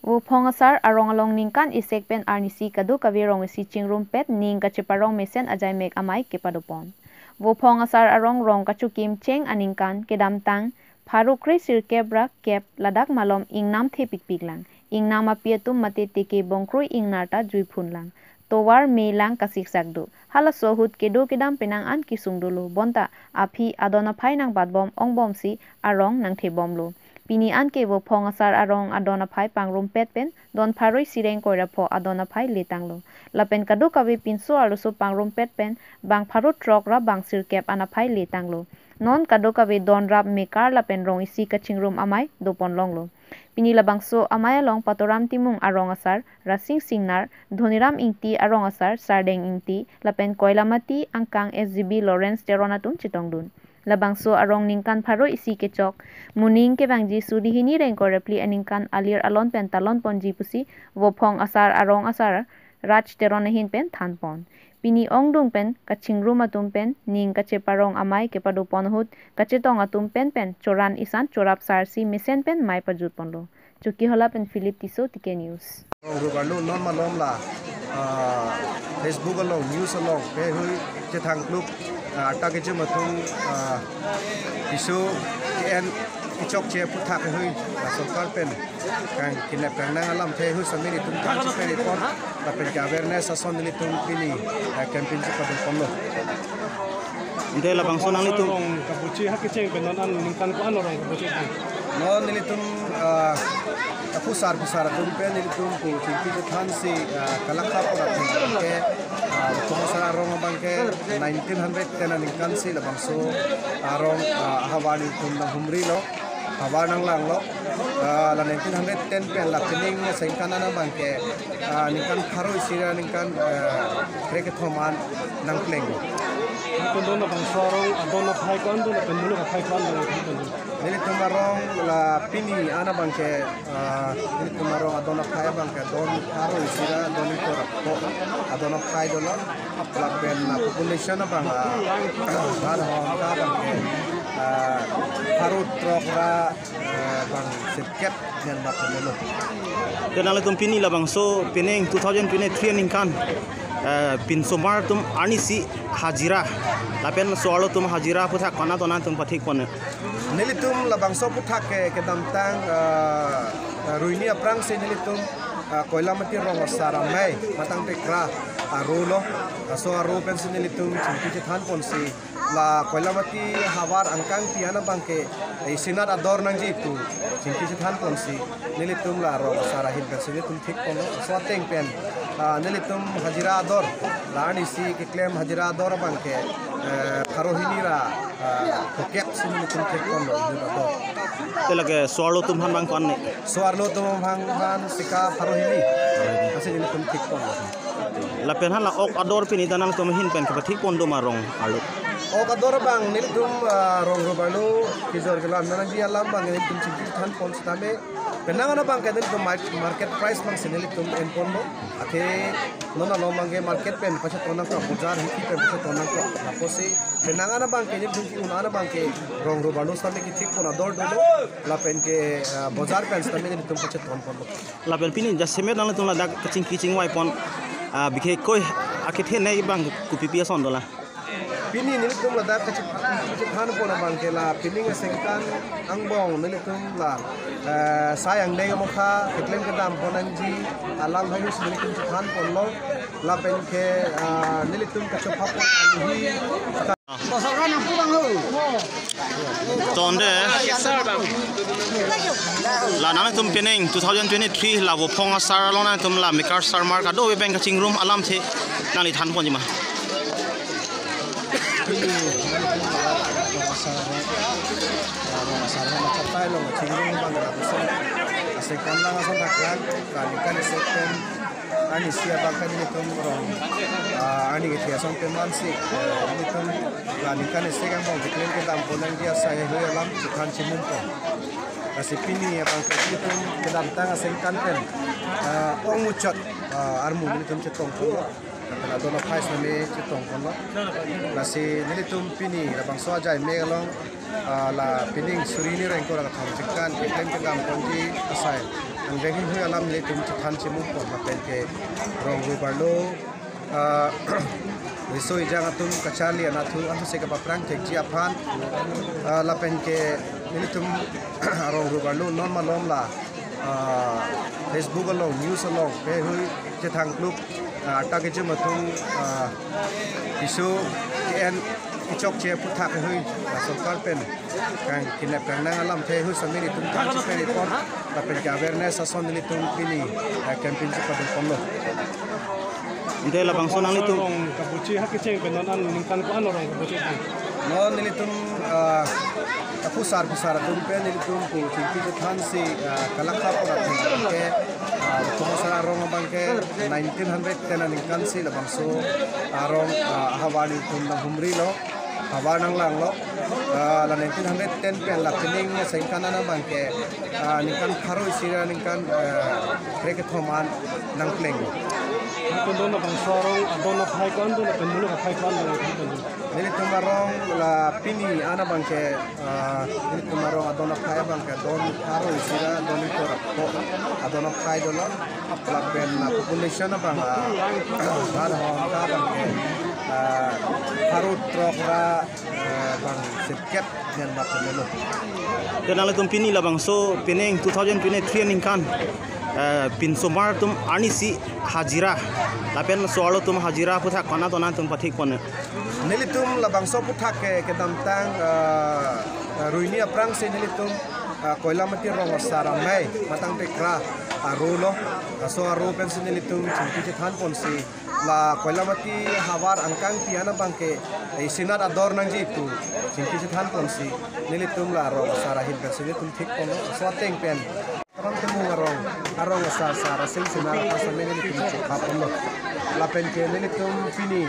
Wo phongasar arong along ningkan isek pen arnisi kadu kavirong isi chingrum pet ning kachiparong mesen ajai mek amai kepadopon. Wo phongasar arong rong kachukim cheng aningkan kedamtang pharukri sirkebra kep ladak malom ingnam thepikpiklang. Ingnam apietum mate teke bongkrui ingnarta juiphunlang. Towar meilang kasik sakdu. Hala sohut kedo kedam penang an kisung dulu. Bonta api adona phai nang badbom ongbom si arong nang thebomlu. Pini an ke wo phongasar arong adona phai pangrum pet pen don pharoi sireng koira pho adona phai letanglo. Lapen kadu kawi pinso aluso pangrum pet pen bang pharo trok ra bang sirkep ana phai letanglo. Non kadu kawi don rap mekar lapen rong isi kachingrum amai dopon longlo. Pini labangso amaya long patoram timung arong asar rasing singnar dhoniram ingti arong asar sardeng ingti lapen koilamati angkang SGB Lawrence teronatum chitongdun. Labangso arong ningkan pharo isi kechok muning ke bangji surihini rengko repli aningkan alir alon pen talon ponji pusi wopong asar arong asar raj teronahin pen thanpon. Pini ongdung pen kachingrum atum pen ning kacheparong amai kepadopon hut kachetong atum pen choran isan chorap sarsi mesen pen mai pajut ponlo. Chuki hola pen Philip Tiso Tike News. Rubalu non malom la Facebook along news along pe hui che thang klub ata ke matung isu en ichok che puthak hui sarkar pen kan kinap kan nang alam the hui samini tum kan che pe pon la pen awareness ason ni tum pini campaign che padon ponlo inte la bangso nang itu kabuci hak keceng pen non ningkan ko ano rong kabuci non ni tum pusar tum pen ni tum ku tinti ke than si kalakha pora ke Pumasara arong bangke 1900 tena ningkan si labangso arong hawani tum na humri lo hawanang lang lo la 1910 pen la tining sengkana na bangke ningkan kharo isira ningkan kreke thoman nang pleng Pendona bang sorong adona phai kan do pendona phai kan do nili tumarong la pini ana bangke nili tumarong adona phai bangke don kharo isira don ko rakko adona phai do la pen na population bang har ha bangke kharo trokra bang seket nyan bakelo kenal tum pini la bangso peneng 2023 ningkan pin somar tum anisi hajira lapen soalo tum hajira puthak kana tona tum pathik pon nilitum labangso puthak ke damtang ruini aprang se nilitum koilamati rong saramai matang tekra arulo so aru pen se nilitum chimpi than pon si la koilamati hawar angkang piana bangke sinat ador nang ji tu chimpi than pon si nilitum la rong sarahin pen se nilitum thik pon so teng pen nilitum hajira ador lani si ke claim hajira ador bangke kharohini ra kokek sin nilitum thik pon lo ador telage soalo tum han bang kon ne soarlo tum han sika kharohini ase nilitum thik pon lo lapen han la ok ador pini danang tum hin pen ke pathik pon do marong alu ok ador bang nilitum rong robalu kizor gelam nanang dia lam bang nilitum chimpi than pon stame penang ana bang keden to market price bang senelitum en pondo ate nona lo mangi market pen pacha tonang ko bazar hiki pen pacha tonang ko aposi penang ana bang keden dunki una bang ke rong ro balu stame ki thik pona dor dolo la pen ke bazar pen stame nilitum pacha ton pondo la pen pini ja semet nang tum la dak kaching kicing wai pon bikhe koi akithe nei bang ku pipi son dola pini nilitum la dak kaching than pona bang ke la pini sengkan angbong nilitum la sayang deng mokha keklem ke dam ponanji alam hayus nilitum than ponlo la pen ke nilitum kacho phapon anhi tonde la nang tum peneng 2023 la wo phong asar lona tum la mekar sar mar ka do we bank kaching room alam the nali than pon jima masalah macam tayo cinggung bang lakukan asekan lang asal takkan kalikan asekan ani siapa kan ini rong ani gitu asal pemansi ini kalikan asekan bang diklaim kita ampunan dia saya alam bukan cimumpong kasih pini ya bang itu kedatang asekan pen ong mucot armu itu cetong pun karena dono price nami cetong pun kasih nilitum pini bang soaja megalong la pining surini rengko la thong chikkan eklem ke gam konji asai ang veng hui alam le tum chan chimu ko lapen ke rong ru barlo risoi jang atum kachali anathu anu se ka paprang tek ji aphan lapen ke nilitum rong ru barlo non malom la Facebook along news along pe hui che thang klub ta ke chum atum isu en ichok che putha ke hui sarkar pen kang kinap kang nang alam the hui samiri tum ta che pe pon lapen ke awareness ason nilitum pini campaign che padul ponlo Inte labang so nang litum kabuci hak keceng penonan ningkan ko ano orang kabuci kan. no nilitum pusar tum pe nilitum ku tinti ke than si kalakha pora ke tumasara rong bangke 1910 ningkan si labang so arong hawani tum na humri lo hawanang lang lo la 1910 pe la tining sengkana na bangke ningkan kharo sira ningkan kreke thoman nang pleng Pendona bang sorong adona khai kan tu pendona khai kan dengan Nili tumarong la pini ana bangke nili tumarong adona khai bangke don haro isira don ito rakpo adona khai dola la pen na population na bang haro ka bangke haro trokra bang setiap yang bakal kenal litum pini labang so pineng 2023 ningkan pin somar tum anisi hajira lapen soalo tum hajira putha kana tona tum pathik pon nilitum labang so puthak ke damtang ruini aprang se nilitum koila mati rong sara mai matang tekra arulo so aru pen se nilitum chimpi than pon si la koila mati hawar angkang piana bangke isinat ador nang ji tu chimpi than pon si nilitum la rong sara hin pen se nilitum thik pon so teng pen Orang temu arong sara silsina pasal nilitum kapon lo lapen ke nilitum pini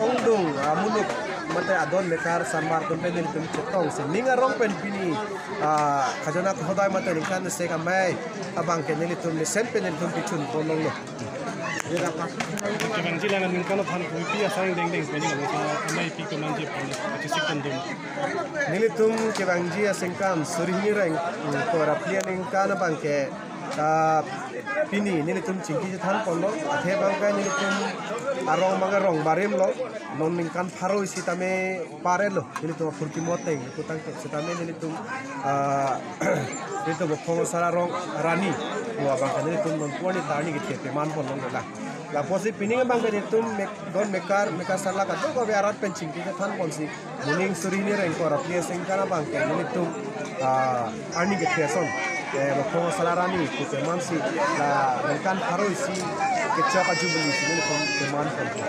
ongdung muluk mate adon lekar samar tum pen nilitum cetong se ninga rong pen pini khajana khodai mate ningkan se kamai abang ke nilitum ni sen pen nilitum pichun ponong lo Kebang jilan ningkan pan kuipi asang deng peni kalau amai pi keman je pon acisik tandum. nilitum kebang ji asengkan surihni reng ko raplian ningkan bangke pini nilitum chingki than ponlo athe bangka nilitum arong mangarong barim lo non ningkan pharo isi tame parelo nilitum furti moteng kutang sitame nilitum itu bokong sararong rani wa bangka nilitum non poni tani gite man ponlo la posi pining bangka nilitum don mekar sarla ka to ko biarat pen chingki than ponsi muning surini reng ko raplia sengkana bangka nilitum ani gite son bokong salarani kuteman si la ningkan pharo isi kecaka jubli si nilitum teman ponlo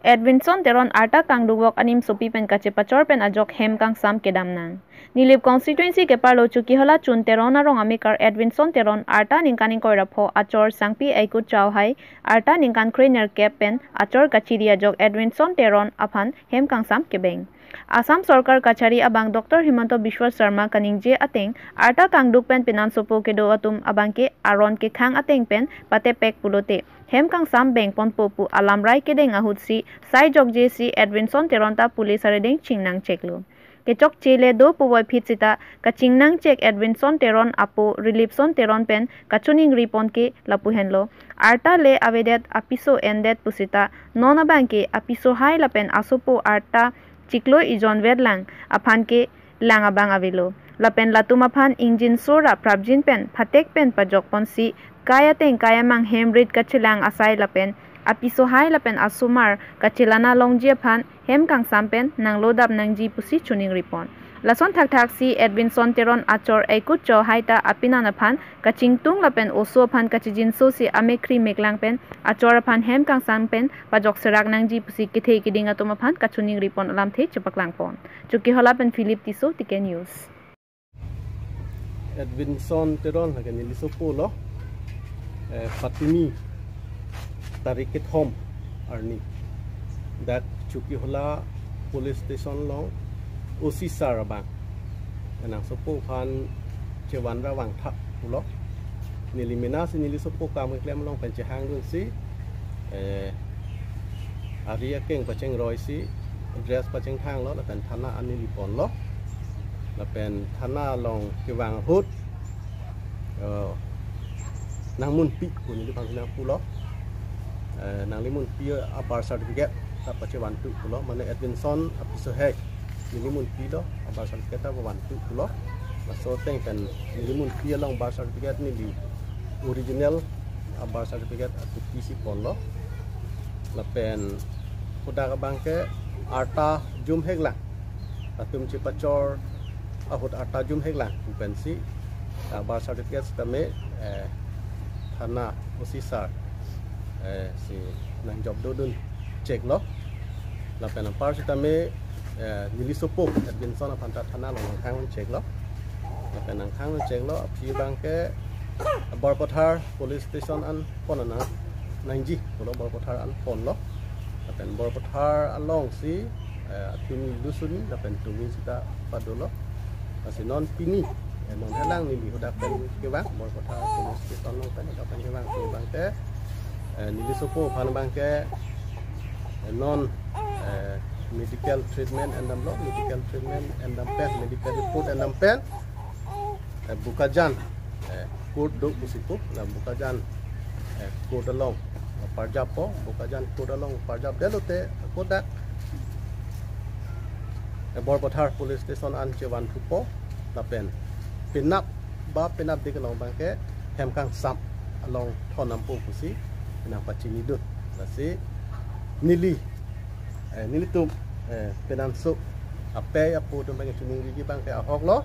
Edwinson teron arta kang dugok anim sopi pen kache pachor pen ajok hem kang sam kedam nang. Nilip constituency ke parlo chuki hola chun teron arong amikar Edwinson teron arta ningkaning koy rapho achor sangpi aikut chaw hai arta ningkan trainer cap pen achor kachiria jok Edwinson teron aphan hem kang sam kebeng. Assam Sarkar Kachari abang Dr. Himanto Bishwa Sharma kaningje ateng arta kangduk pen pinan sopo ke do atum abang ke aron ke khang ateng pen pate pek pulote hem kang sam beng pon popu alam rai ke deng ahut si sai jogje si Edwinson teronta police aredeng chingnang cheklo kechok chele do puwai phit sita ka chingnang chek Edwinson teron apo reliefson teron pen kachuning ripon ke lapu henlo arta le avedet apiso endet pusita non abang ke apiso hai lapen asopo arta Ciklo ijon vedlang aphan ke lang abang avilo lapen latum aphan injin sora prabjin pen phatek pen pajok ponsi kaya teng kaya mang hemrit kachilang asai lapen apiso hai lapen asumar kachilana longji aphan hem kang sampen nang lodap nangji pusi chuning ripon lason thak thak si Edwinson teron achor aikut cho haita apina aphan kachingtung lapen oso aphan kachijin so si amekri meklang pen achor aphan hem kang sampen pajok serak nangji pusi kithe kiding atom aphan kachuning ripon alam the chupaklang pon chuki hola pen Philip Tiso Tike News Edwinson teron hagan iliso polo Fatimi Tariket Home Arni that chuki hola police station long Osi Sarabang enang sopo pan cewan rawang thak pulo nilimina si nili sopo kam klem long pencehang dun si aria keng pacheng roi si address pacheng thang lo la pen thana ani lipon lo la pen thana long kiwang hut nang mun pi pun itu panggilan pulau nang limun pi abar certificate apa cewantu pulau mana Edwinson apiso hek limun pi lo abar certificate apa wantu pulau masuk teng kan limun pi long bar certificate ni di original abar certificate atau PC polo lapen kuda bangke arta jum heglang atum cipacor ahut arta jum heglang pensi abar certificate stame thana osisar si nang job dodun cek lo lapen par stame nilisopo Edwinson apanta thana lo khang cek lo lapen nang khang cek lo api bangke Borpothar police station an ponana nangji kalau Borpothar an pon lo lapen Borpothar along si tumi dusun lapen tumi sita padolo masih non pini non helang ni hodak pen kewang Borpothar police station long pen lapen kewang si bangke ni sopo pan bangke non medical treatment and lo medical treatment and pen medical report and pen bukajan kod dok busipo na bukajan kodalong parjapo bukajan kodalong parjap delote kodak Borpothar police station an cewan tupo lapen pinap dikalong bangke hemkang sam along thonampo pusi na pachini dut nasi nili tu penanso ape apo do bangke tuning rigi bangke ahok lo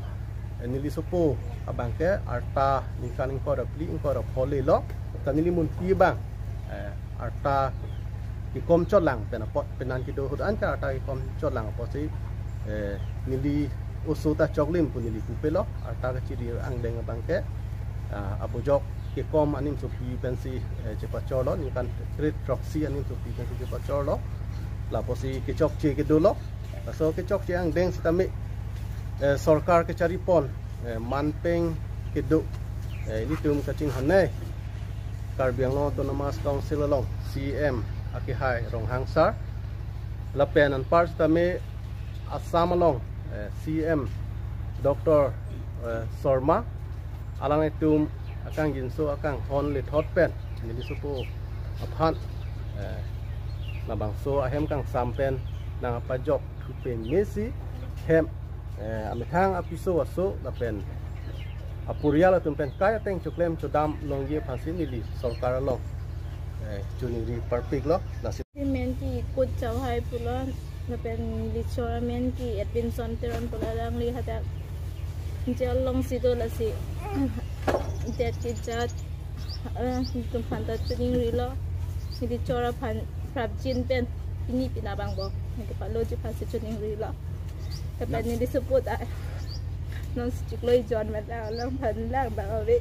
nili sopo abangke arta ningkan ingkora pli ingkora pole lo tanili mun pi bang arta ikom cholang penapot penan kido hudan ka arta ikom cholang aposi nili usuta choklim pun nili kupelo arta keciri ang deng bangke abojok ikom anim sopi pensi cepat cholo ningkan trade proxy anim sopi pensi cepat cholo la posi kecok che kedolo so kecok che ang deng stame सरकार के चारी पन मानपेंग के दो ini tum kacing hanai Karbiang Autonomous Council long CM akihai rong hangsar lapen an par tame Assam long CM Dr. Sorma alang itum akang jinso akang hon le thot pen ni supo aphan labang so ahem kang sampen nang pajok tupen mesi hem amitang apiso aso lapen apuriala tumpen kaya teng chuklem chudam long ye phasin nili sarkar long chuniri perfect lo nasi menti kut chawhai pula lapen lichora menti Edwinson teron pula lang li hata jel long sido lasi det kijat tum phanta chuning rilo nili chora phan prabjin pen ini pinabang bo nili paloji phasi chuning rilo kapan ni disebut non cikloi John mata lang pan lang bang awe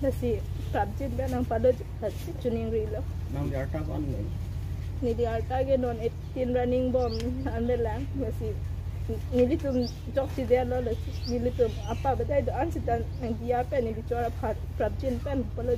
nasi prabjin ben nang pado hasi chuning rilo nang diarta kon ni diarta ge non 18 running bomb ande lang nasi ni tum jok si dia lo ni tum apa badai do an sitan nang dia pen ni chora prabjin pen palo